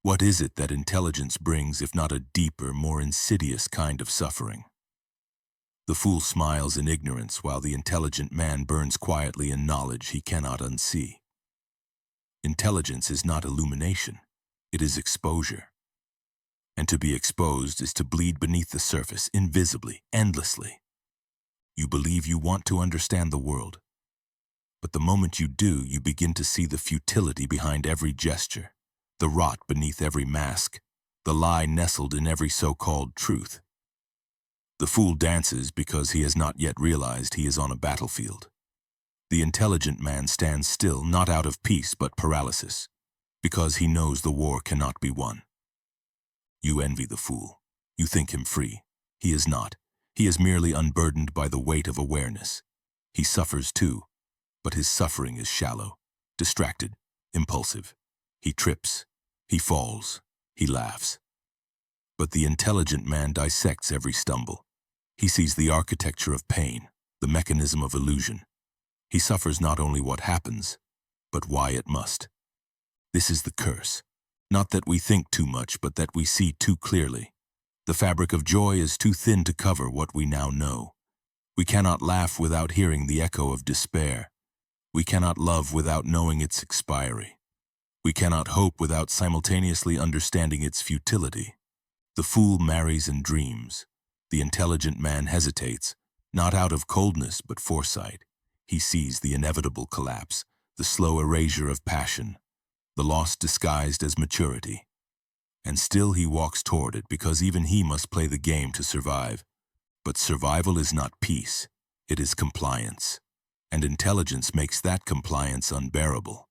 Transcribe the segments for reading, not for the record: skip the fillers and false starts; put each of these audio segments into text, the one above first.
What is it that intelligence brings if not a deeper, more insidious kind of suffering? The fool smiles in ignorance while the intelligent man burns quietly in knowledge he cannot unsee. Intelligence is not illumination, it is exposure. And to be exposed is to bleed beneath the surface, invisibly, endlessly. You believe you want to understand the world, but the moment you do, you begin to see the futility behind every gesture, the rot beneath every mask, the lie nestled in every so-called truth. The fool dances because he has not yet realized he is on a battlefield. The intelligent man stands still, not out of peace but paralysis, because he knows the war cannot be won. You envy the fool. You think him free. He is not. He is merely unburdened by the weight of awareness. He suffers too, but his suffering is shallow, distracted, impulsive. He trips, he falls, he laughs. But the intelligent man dissects every stumble. He sees the architecture of pain, the mechanism of illusion. He suffers not only what happens, but why it must. This is the curse. Not that we think too much, but that we see too clearly. The fabric of joy is too thin to cover what we now know. We cannot laugh without hearing the echo of despair. We cannot love without knowing its expiry. We cannot hope without simultaneously understanding its futility. The fool marries and dreams. The intelligent man hesitates, not out of coldness but foresight. He sees the inevitable collapse, the slow erasure of passion, the loss disguised as maturity. And still he walks toward it because even he must play the game to survive. But survival is not peace, it is compliance. And intelligence makes that compliance unbearable.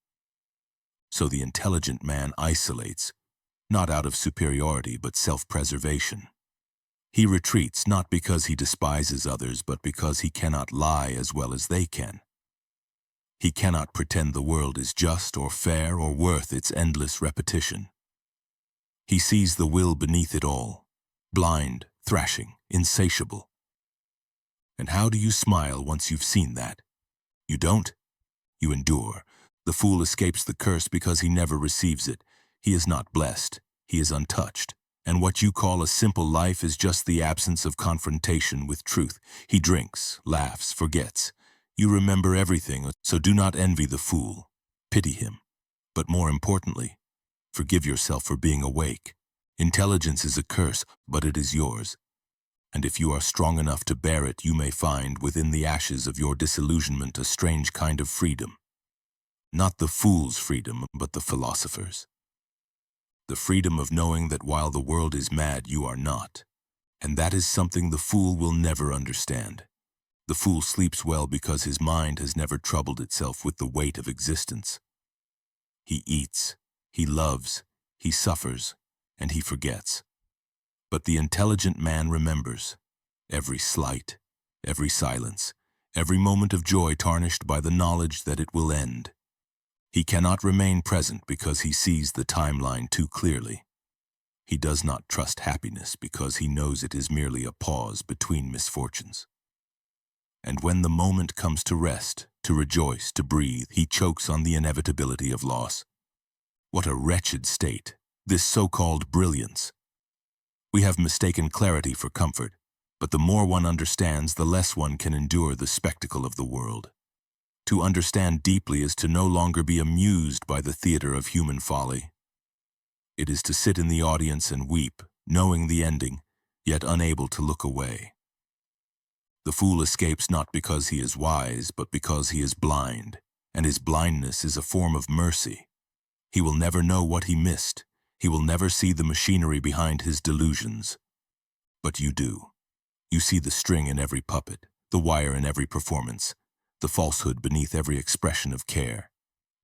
So the intelligent man isolates, not out of superiority but self-preservation. He retreats not because he despises others but because he cannot lie as well as they can. He cannot pretend the world is just or fair or worth its endless repetition. He sees the will beneath it all, blind, thrashing, insatiable. And how do you smile once you've seen that? You don't? You endure. The fool escapes the curse because he never receives it. He is not blessed. He is untouched. And what you call a simple life is just the absence of confrontation with truth. He drinks, laughs, forgets. You remember everything, so do not envy the fool. Pity him. But more importantly, forgive yourself for being awake. Intelligence is a curse, but it is yours. And if you are strong enough to bear it, you may find within the ashes of your disillusionment a strange kind of freedom. Not the fool's freedom, but the philosopher's. The freedom of knowing that while the world is mad, you are not. And that is something the fool will never understand. The fool sleeps well because his mind has never troubled itself with the weight of existence. He eats, he loves, he suffers, and he forgets. But the intelligent man remembers every slight, every silence, every moment of joy tarnished by the knowledge that it will end. He cannot remain present because he sees the timeline too clearly. He does not trust happiness because he knows it is merely a pause between misfortunes. And when the moment comes to rest, to rejoice, to breathe, he chokes on the inevitability of loss. What a wretched state, this so-called brilliance. We have mistaken clarity for comfort, but the more one understands, the less one can endure the spectacle of the world. To understand deeply is to no longer be amused by the theater of human folly. It is to sit in the audience and weep, knowing the ending, yet unable to look away. The fool escapes not because he is wise, but because he is blind, and his blindness is a form of mercy. He will never know what he missed. He will never see the machinery behind his delusions. But you do. You see the string in every puppet, the wire in every performance, the falsehood beneath every expression of care.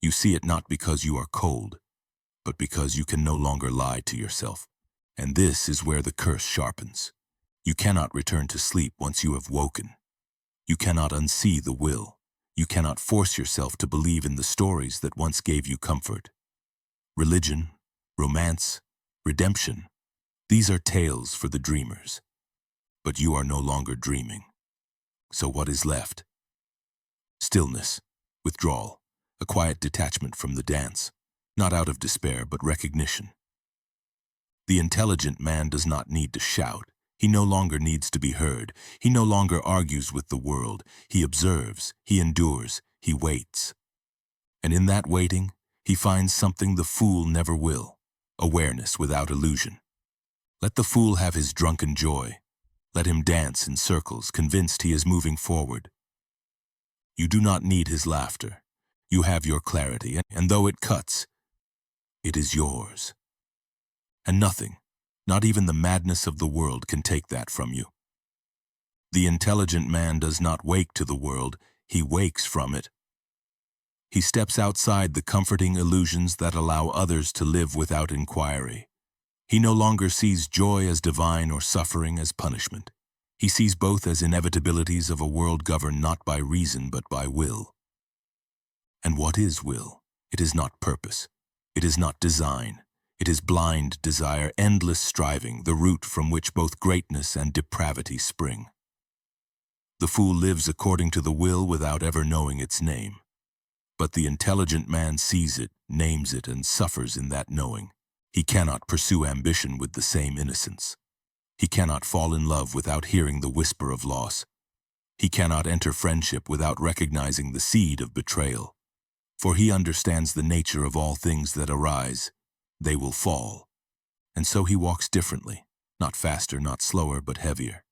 You see it not because you are cold, but because you can no longer lie to yourself. And this is where the curse sharpens. You cannot return to sleep once you have woken. You cannot unsee the will. You cannot force yourself to believe in the stories that once gave you comfort. Religion, romance, redemption, these are tales for the dreamers. But you are no longer dreaming. So what is left? Stillness, withdrawal, a quiet detachment from the dance, not out of despair but recognition. The intelligent man does not need to shout. He no longer needs to be heard. He no longer argues with the world. He observes, he endures, he waits. And in that waiting, he finds something the fool never will: awareness without illusion. Let the fool have his drunken joy. Let him dance in circles, convinced he is moving forward. You do not need his laughter. You have your clarity, and though it cuts, it is yours. And nothing, not even the madness of the world, can take that from you. The intelligent man does not wake to the world, he wakes from it. He steps outside the comforting illusions that allow others to live without inquiry. He no longer sees joy as divine or suffering as punishment. He sees both as inevitabilities of a world governed not by reason but by will. And what is will? It is not purpose. It is not design. It is blind desire, endless striving, the root from which both greatness and depravity spring. The fool lives according to the will without ever knowing its name. But the intelligent man sees it, names it, and suffers in that knowing. He cannot pursue ambition with the same innocence. He cannot fall in love without hearing the whisper of loss. He cannot enter friendship without recognizing the seed of betrayal. For he understands the nature of all things that arise. They will fall. And so he walks differently, not faster, not slower, but heavier,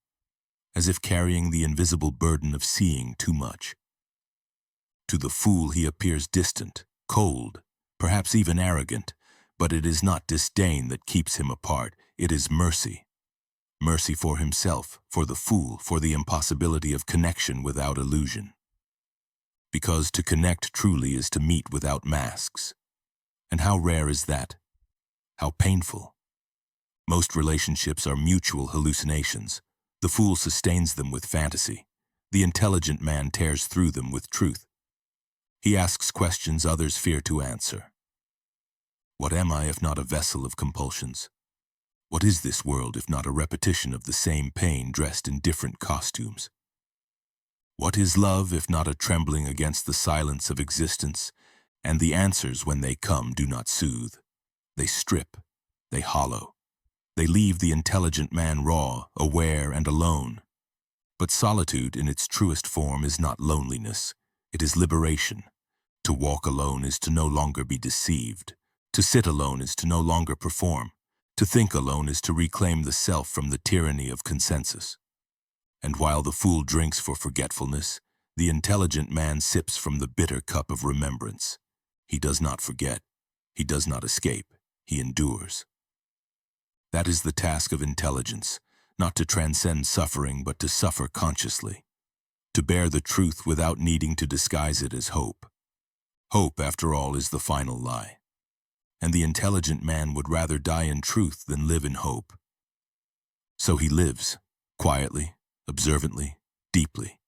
as if carrying the invisible burden of seeing too much. To the fool he appears distant, cold, perhaps even arrogant, but it is not disdain that keeps him apart, it is mercy. Mercy for himself, for the fool, for the impossibility of connection without illusion. Because to connect truly is to meet without masks. And how rare is that? How painful. Most relationships are mutual hallucinations. The fool sustains them with fantasy. The intelligent man tears through them with truth. He asks questions others fear to answer. What am I if not a vessel of compulsions? What is this world if not a repetition of the same pain dressed in different costumes? What is love if not a trembling against the silence of existence? And the answers, when they come, do not soothe. They strip, they hollow. They leave the intelligent man raw, aware, and alone. But solitude in its truest form is not loneliness. It is liberation. To walk alone is to no longer be deceived. To sit alone is to no longer perform. To think alone is to reclaim the self from the tyranny of consensus. And while the fool drinks for forgetfulness, the intelligent man sips from the bitter cup of remembrance. He does not forget. He does not escape. He endures. That is the task of intelligence, not to transcend suffering, but to suffer consciously. To bear the truth without needing to disguise it as hope. Hope, after all, is the final lie. And the intelligent man would rather die in truth than live in hope. So he lives, quietly, observantly, deeply.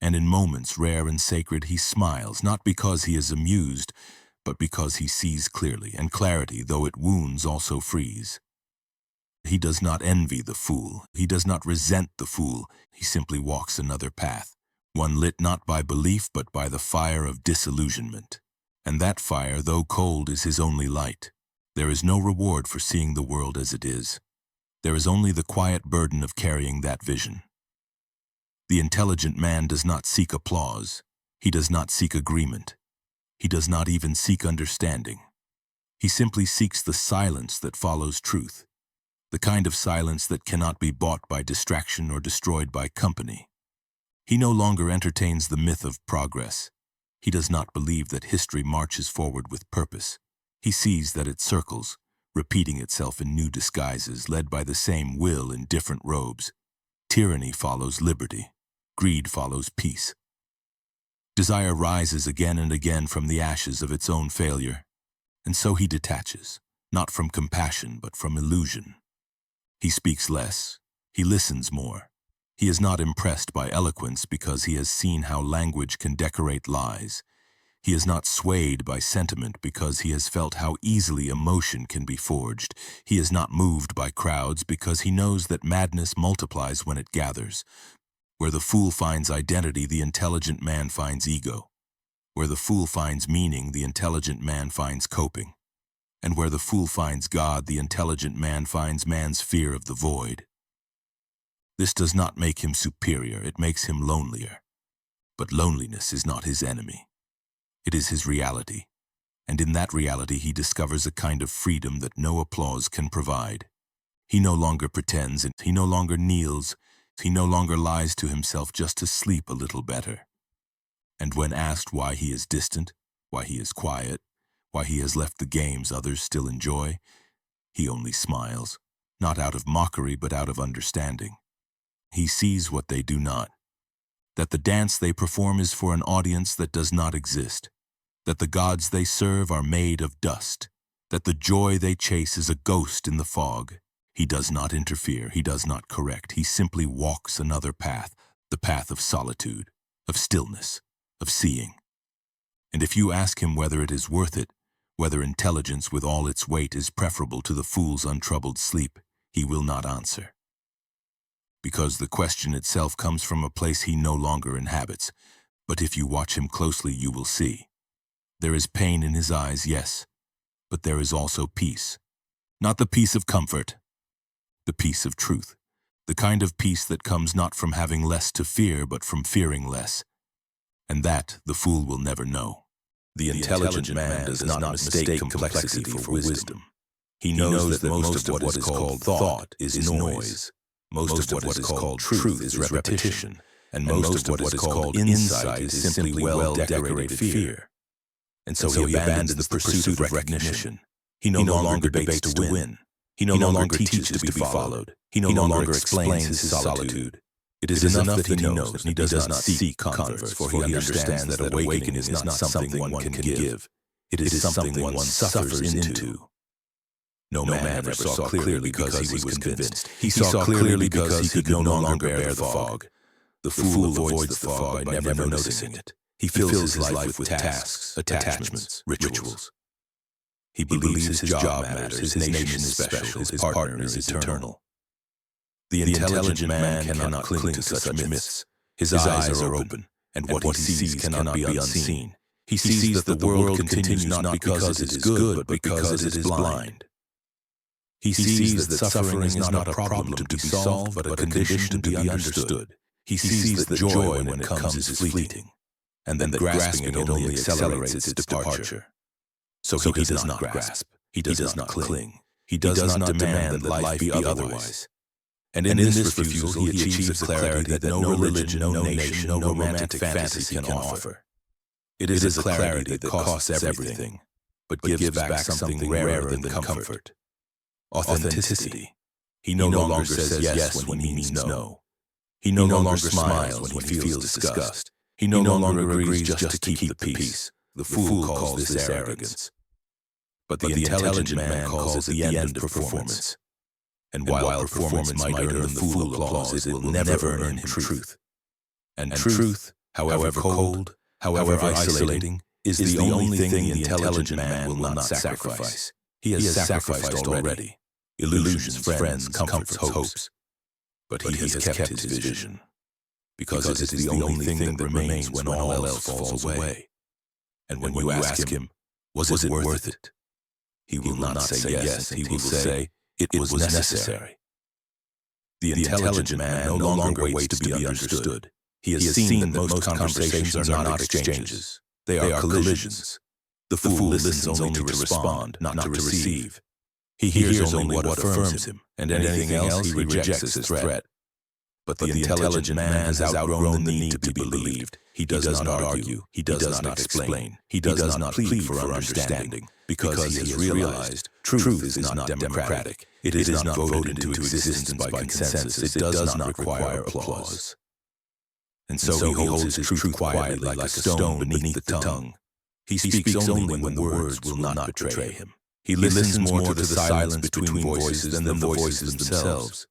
And in moments rare and sacred he smiles, not because he is amused, but because he sees clearly, and clarity, though it wounds, also frees. He does not envy the fool. He does not resent the fool. He simply walks another path, one lit not by belief but by the fire of disillusionment. And that fire, though cold, is his only light. There is no reward for seeing the world as it is. There is only the quiet burden of carrying that vision. The intelligent man does not seek applause. He does not seek agreement. He does not even seek understanding. He simply seeks the silence that follows truth, the kind of silence that cannot be bought by distraction or destroyed by company. He no longer entertains the myth of progress. He does not believe that history marches forward with purpose. He sees that it circles, repeating itself in new disguises, led by the same will in different robes. Tyranny follows liberty. Greed follows peace. Desire rises again and again from the ashes of its own failure. And so he detaches, not from compassion but from illusion. He speaks less. He listens more. He is not impressed by eloquence because he has seen how language can decorate lies. He is not swayed by sentiment because he has felt how easily emotion can be forged. He is not moved by crowds because he knows that madness multiplies when it gathers. Where the fool finds identity, the intelligent man finds ego. Where the fool finds meaning, the intelligent man finds coping. And where the fool finds God, the intelligent man finds man's fear of the void. This does not make him superior, it makes him lonelier. But loneliness is not his enemy. It is his reality, and in that reality he discovers a kind of freedom that no applause can provide. He no longer pretends, and he no longer kneels, he no longer lies to himself just to sleep a little better. And when asked why he is distant, why he is quiet, why he has left the games others still enjoy, he only smiles, not out of mockery but out of understanding. He sees what they do not, that the dance they perform is for an audience that does not exist, that the gods they serve are made of dust, that the joy they chase is a ghost in the fog. He does not interfere, he does not correct, he simply walks another path, the path of solitude, of stillness, of seeing. And if you ask him whether it is worth it, whether intelligence with all its weight is preferable to the fool's untroubled sleep, he will not answer. Because the question itself comes from a place he no longer inhabits, but if you watch him closely you will see. There is pain in his eyes, yes, but there is also peace. Not the peace of comfort, the peace of truth, the kind of peace that comes not from having less to fear, but from fearing less. And that the fool will never know. The intelligent man does not mistake complexity for wisdom. He knows that most of what is called thought is noise. Most of what is called truth is repetition. And most of what is called insight is simply well-decorated fear. And so he abandons the pursuit of recognition. He no longer debates to win. He no longer teaches to be followed. He no longer explains his solitude. It is enough that he knows that he does not seek converts, for he understands that awakening is not something one can give. It is something one suffers into. No man ever saw clearly because he was convinced. He saw clearly because he could no longer bear the fog. The fool avoids the fog by never noticing it. He fills his life with tasks, attachments, rituals. He believes his job matters, his nation is special, his partner is eternal. The intelligent man cannot cling to such myths. His eyes are open, and what he sees cannot be unseen. He sees that the world continues not because it is good, but because it is blind. He sees that suffering is not a problem to be solved, but a condition to be understood. He sees that joy, when it comes, is fleeting, and that grasping it only accelerates its departure. So he does not grasp, he does not cling, he does not demand that life be otherwise. And in this refusal he achieves a clarity that no religion, no nation, no romantic fantasy can offer. It is a clarity that costs everything, but gives back something rarer than comfort. Authenticity. He no longer says yes when he means no. He no longer smiles when he feels disgust. He no longer agrees just to keep the peace. The fool calls this arrogance. But the intelligent man calls it the end of performance. And while performance might earn the fool applause, it will never earn him truth. And truth, however cold, however isolating, is the only thing the intelligent man will not sacrifice. He has sacrificed already. Illusions, friends, comforts, hopes. But he has kept his vision. Because it is the only thing that remains when all else falls away. And when you ask him, was it worth it? He will not say yes, he will say, it was necessary. The intelligent man no longer waits to be understood. He has seen that most conversations are not exchanges. They are collisions. The fool listens only to respond, not to receive. He hears only what affirms him, and anything else he rejects as threat. But the intelligent man has outgrown the need to be believed. He does not argue, he does not explain, he does not plead for understanding, because he has realized truth is not democratic. It is not voted into existence by consensus. It does not require applause. And so he holds his truth quietly like a stone beneath the tongue. He speaks only when the words will not betray him. He listens more to the silence between voices than the voices themselves.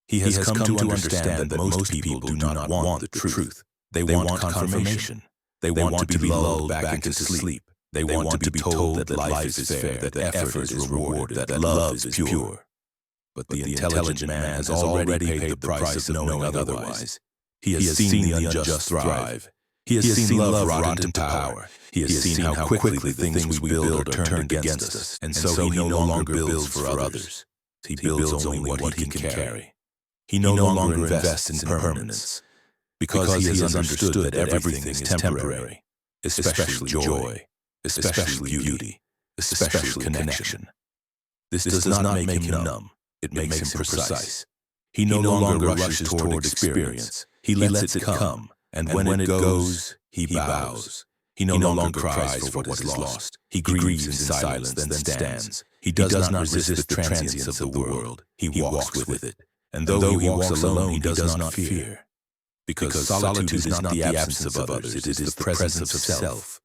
He has come to understand that most people do not want the truth. They want confirmation. They want to be lulled back into sleep. They want to be told that life is fair, that effort is rewarded, that love is pure. But the intelligent man has already paid the price of knowing otherwise. He has seen the unjust thrive. He has seen love rot into power. He has seen how quickly the things we build are turned against us, and so he no longer builds for others. He builds only what he can carry. He no longer invests in permanence, because he has understood that everything is temporary, especially joy, especially beauty, especially connection. This does not make him numb, it makes him precise. He no longer rushes toward experience. He lets it come, and when it goes, he bows. He no longer cries for what is lost. He grieves in silence, then stands. He does not resist the transience of the world. He walks with it. And though he walks alone, he does not fear. Because solitude is not the absence of others, it is the presence of self.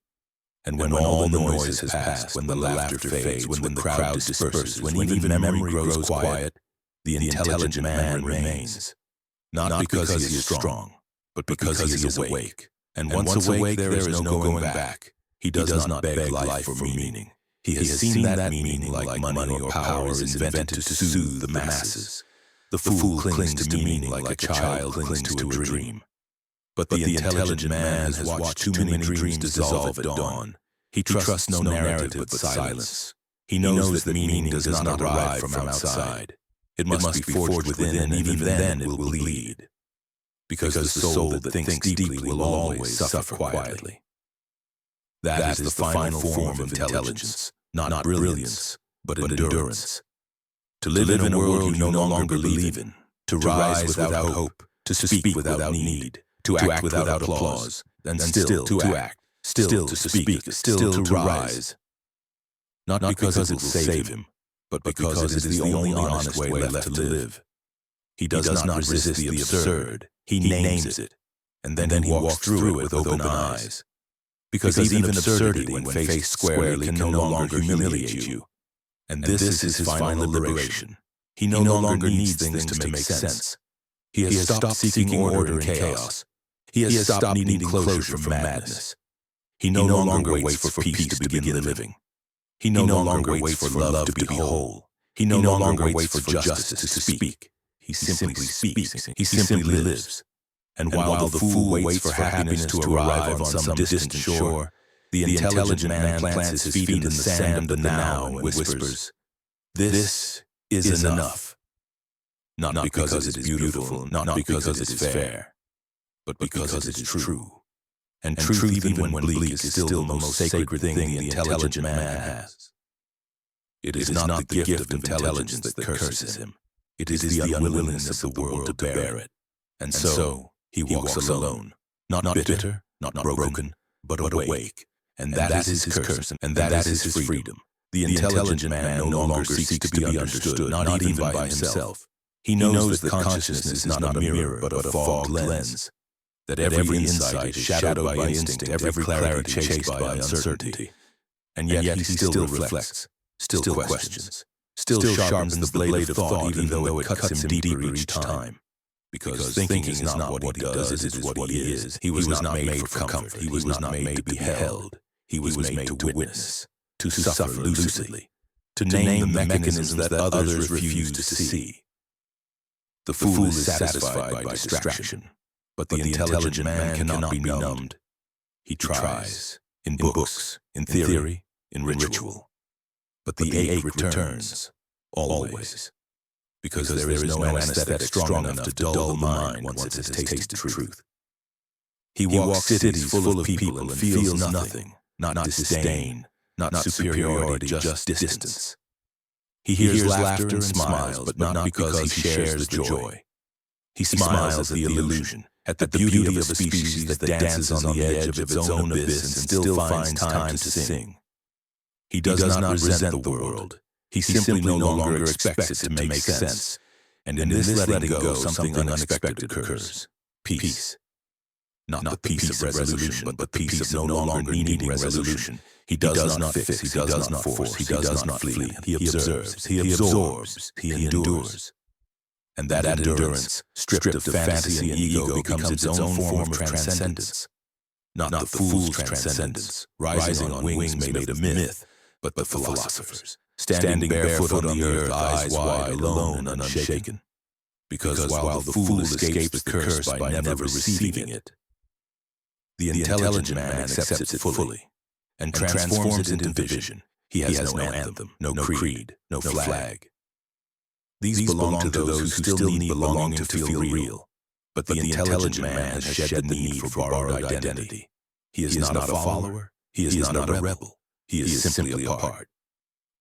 And when all the noise has passed, when the laughter fades, when the crowd disperses, when even memory grows quiet, the intelligent man remains. Not because he is strong, but because he is awake. And once awake, there is no going back. He does not beg life for meaning. He has seen that meaning, like money or power, is invented to soothe the masses. The fool clings to meaning like a child clings to a dream. But the intelligent man has watched too many dreams dissolve at dawn. He trusts no narrative but silence. He knows that meaning does not arrive from outside. It must be forged within, and even then it will bleed. Because the soul that thinks deeply will always suffer quietly. That is the final form of intelligence, not brilliance, but endurance. To live in a world you no longer believe in, to rise without hope, to speak without need, to act without applause, and still to act, still to speak, still to rise. Not because it will save him, but because it is the only honest way left to live. He does not resist the absurd. He names it, and then he walks through it with open eyes. Because even absurdity, when faced squarely, can no longer humiliate you. And this is his final liberation. He no longer needs things to make sense. He has stopped seeking order in chaos. He has stopped needing closure from madness. He no longer waits for peace to begin living. He no longer waits for love to be whole. He no longer waits for justice to speak. He simply speaks. He simply lives. And while the fool waits for happiness to arrive on some distant shore, the intelligent man plants his feet in the sand of the now and whispers, "This is enough." Not because it is beautiful, not because it is fair, but because it is true. And truth, even when bleak, is still the most sacred thing the intelligent man has. It is not the gift of intelligence that curses him. It is the unwillingness of the world to bear it. And so he walks alone, not bitter, not broken, but awake. And that is his curse, and that is his freedom. The intelligent man no longer seeks to be understood, not even by himself. He knows that consciousness is not a mirror, but a fogged lens. That every insight is shadowed by instinct, every clarity chased by uncertainty. And yet he still reflects, still questions, still sharpens the blade of thought, even though it cuts him deeper each time. Because thinking is not what he does, it is what he is. He was not made for comfort. He was not made to be held. He was made to witness, to suffer lucidly, to name the mechanisms that others refuse to see. The fool is satisfied by distraction, but the intelligent man cannot be numbed. He tries, in books, in theory, in ritual. But the ache returns, always. Because there is no anesthetic strong enough to dull the mind once it has tasted truth. He walks cities full of people and feels nothing, not disdain, not superiority, just distance. He hears laughter and smiles, but not because he shares the joy. He smiles at the illusion, at the beauty of a species that dances on the edge of its own abyss and still finds time to sing. He does not resent the world. He simply no longer expects it to make sense. And in this letting go, something unexpected occurs. Peace. Not the peace of resolution, but the peace of no longer needing resolution. He does not fix, he does not force, he does not flee. He observes, he absorbs, he endures. And that endurance, stripped of fantasy and ego, becomes its own form of transcendence. Not the fool's transcendence, rising on wings made of myth, but the philosopher's, standing barefoot on the earth, eyes wide, alone and unshaken. Because while the fool escapes the curse by never receiving it, The intelligent man accepts it fully and transforms it into vision. He has no anthem, no creed, no flag. These belong to those who still need belonging to feel real. But the intelligent man has shed the need for borrowed identity. He is not a follower. He is not a rebel. He is simply a part.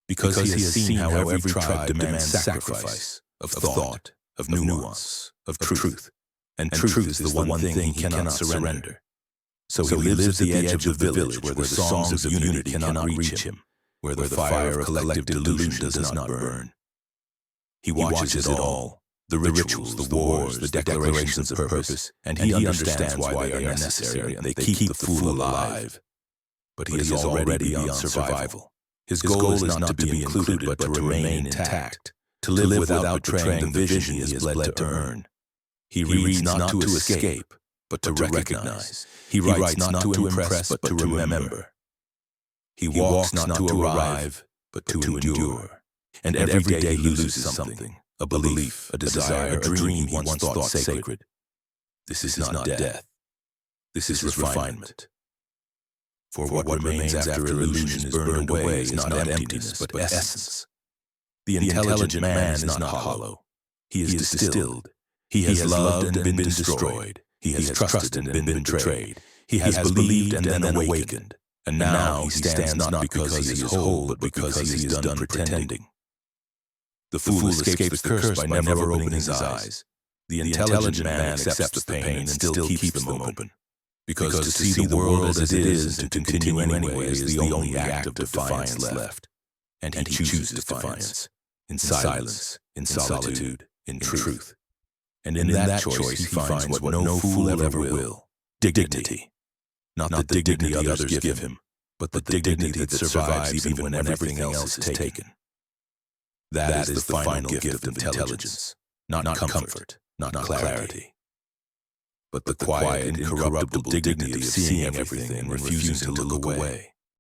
Because he has seen how every tribe demands sacrifice of thought, of nuance, of truth. And truth is the one thing he cannot surrender. So he lives at the edge of the village where the songs of unity cannot reach him, where the fire of collective delusion does not burn. He watches it all, the rituals, the wars, the declarations of purpose, and he understands why they are necessary, and they keep the fool alive. But he is already beyond survival. His goal is not to be included, but to remain intact, to live without betraying the vision he has bled to earn. He reads not to escape, but to recognize. He writes not to impress, but to remember. He walks not to arrive, but to endure. And every day he loses something, a belief, a desire, a dream he once thought sacred. This is not death. This is refinement. For what remains after illusion is burned away is not emptiness, but essence. The intelligent man is not hollow. He is distilled. He has loved and been destroyed. He has trusted and been betrayed. He has believed and then awakened. And now he stands not because he is whole, but because he is done pretending. The fool escapes the curse by never opening his eyes. The intelligent man accepts the pain and still keeps them open. Because to see the world as it is and to continue anyway is the only act of defiance left. And he chooses defiance. In silence, in solitude, in truth. And in that choice he finds what no fool ever will. Dignity. Not the dignity others give him, but the dignity that survives even when everything else is taken. That is the final gift of intelligence. Not comfort, not clarity, but the quiet, incorruptible dignity of seeing everything and refusing to look away.